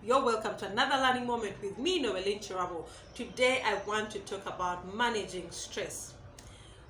You're welcome to another learning moment with me, Noeline Chirabo. Today I want to talk about managing stress.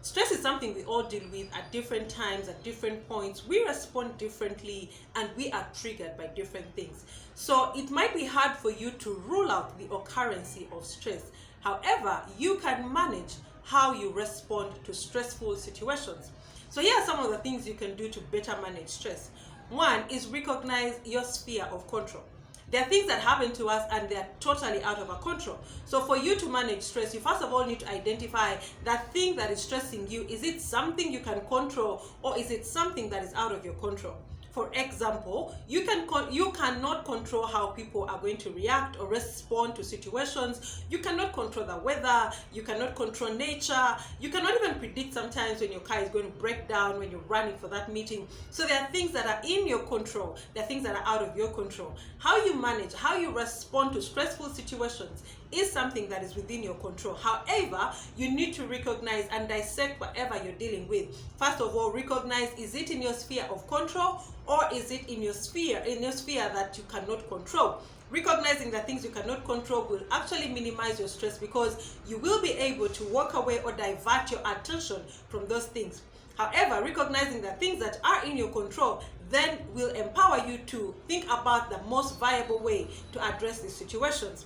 Stress is something we all deal with at different times, at different points. We respond differently and we are triggered by different things. So it might be hard for you to rule out the occurrence of stress. However, you can manage how you respond to stressful situations. So here are some of the things you can do to better manage stress. One is recognize your sphere of control. There are things that happen to us and they're totally out of our control. So for you to manage stress, you first of all need to identify that thing that is stressing you. Is it something you can control, or is it something that is out of your control? For example, you cannot control how people are going to react or respond to situations. You cannot control the weather. You cannot control nature. You cannot even predict sometimes when your car is going to break down when you're running for that meeting. So there are things that are in your control. There are things that are out of your control. How you manage, how you respond to stressful situations is something that is within your control. However, you need to recognize and dissect whatever you're dealing with. First of all, recognize, is it in your sphere of control, or is it in your sphere that you cannot control? Recognizing that things you cannot control will actually minimize your stress, because you will be able to walk away or divert your attention from those things. However, recognizing that things that are in your control then will empower you to think about the most viable way to address these situations.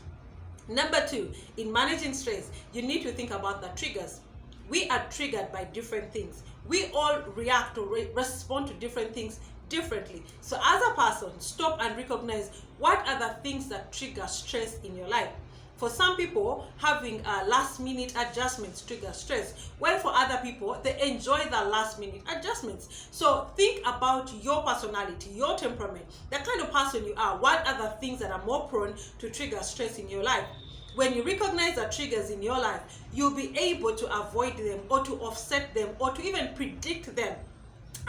Number two, in managing stress, you need to think about the triggers. We are triggered by different things. We all react or respond to different things differently. So as a person, stop and recognize what are the things that trigger stress in your life. For some people, having last-minute adjustments trigger stress. While for other people, they enjoy the last-minute adjustments. So think about your personality, your temperament, the kind of person you are. What are the things that are more prone to trigger stress in your life? When you recognize the triggers in your life, you'll be able to avoid them or to offset them or to even predict them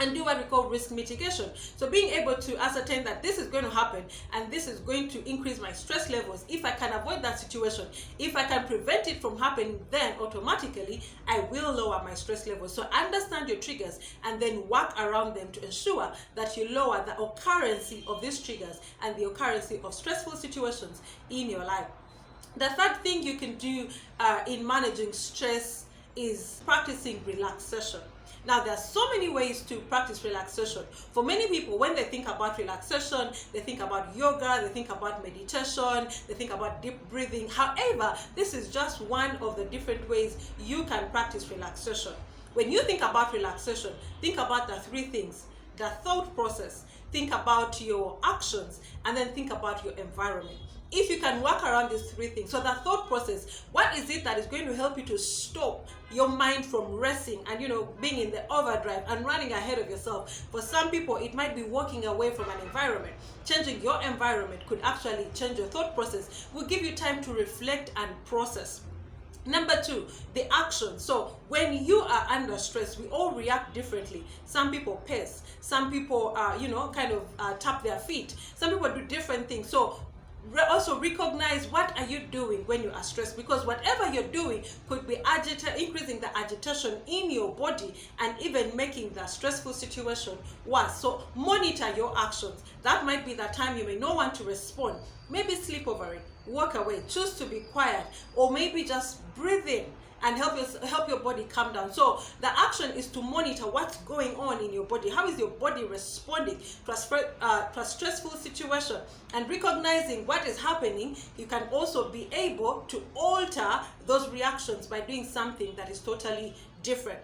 and do what we call risk mitigation. So being able to ascertain that this is going to happen and this is going to increase my stress levels. If I can avoid that situation, if I can prevent it from happening, then automatically I will lower my stress levels. So understand your triggers and then work around them to ensure that you lower the occurrence of these triggers and the occurrence of stressful situations in your life. The third thing you can do in managing stress is practicing relaxation. Now, there are so many ways to practice relaxation. For many people, when they think about relaxation, they think about yoga, they think about meditation, they think about deep breathing. However, this is just one of the different ways you can practice relaxation. When you think about relaxation, think about the three things: the thought process, think about your actions, and then think about your environment. If you can work around these three things, so the thought process, what is it that is going to help you to stop your mind from racing and being in the overdrive and running ahead of yourself? For some people, it might be walking away from an environment. Changing your environment could actually change your thought process. Will give you time to reflect and process. Number two, the action. So when you are under stress, we all react differently. Some people pace, some people tap their feet, some people do different things. So also recognize what are you doing when you are stressed, because whatever you're doing could be increasing the agitation in your body and even making the stressful situation worse. So monitor your actions. That might be the time you may not want to respond. Maybe sleep over it, walk away, choose to be quiet, or maybe just breathe in and help your body calm down. So the action is to monitor what's going on in your body. How is your body responding to a stressful situation? And recognizing what is happening, you can also be able to alter those reactions by doing something that is totally different.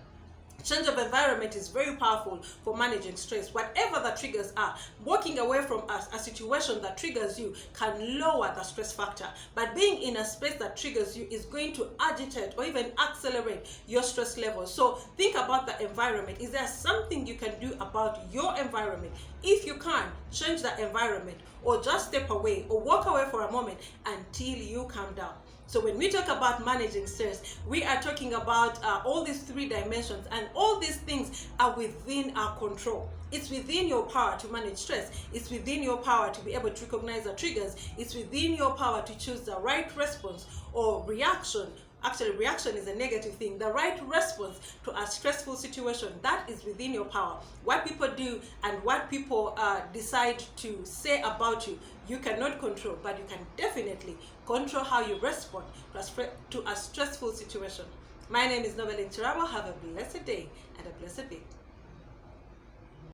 Change of environment is very powerful for managing stress. Whatever the triggers are, walking away from a situation that triggers you can lower the stress factor. But being in a space that triggers you is going to agitate or even accelerate your stress levels. So think about the environment. Is there something you can do about your environment? If you can, change the environment or just step away or walk away for a moment until you calm down. So when we talk about managing stress, we are talking about all these three dimensions, and all these things are within our control. It's within your power to manage stress. It's within your power to be able to recognize the triggers. It's within your power to choose the right response or reaction Actually, reaction is a negative thing. The right response to a stressful situation, that is within your power. What people do and what people decide to say about you, you cannot control, but you can definitely control how you respond to a stressful situation. My name is Novelyn Tirabo. Have a blessed day and a blessed week.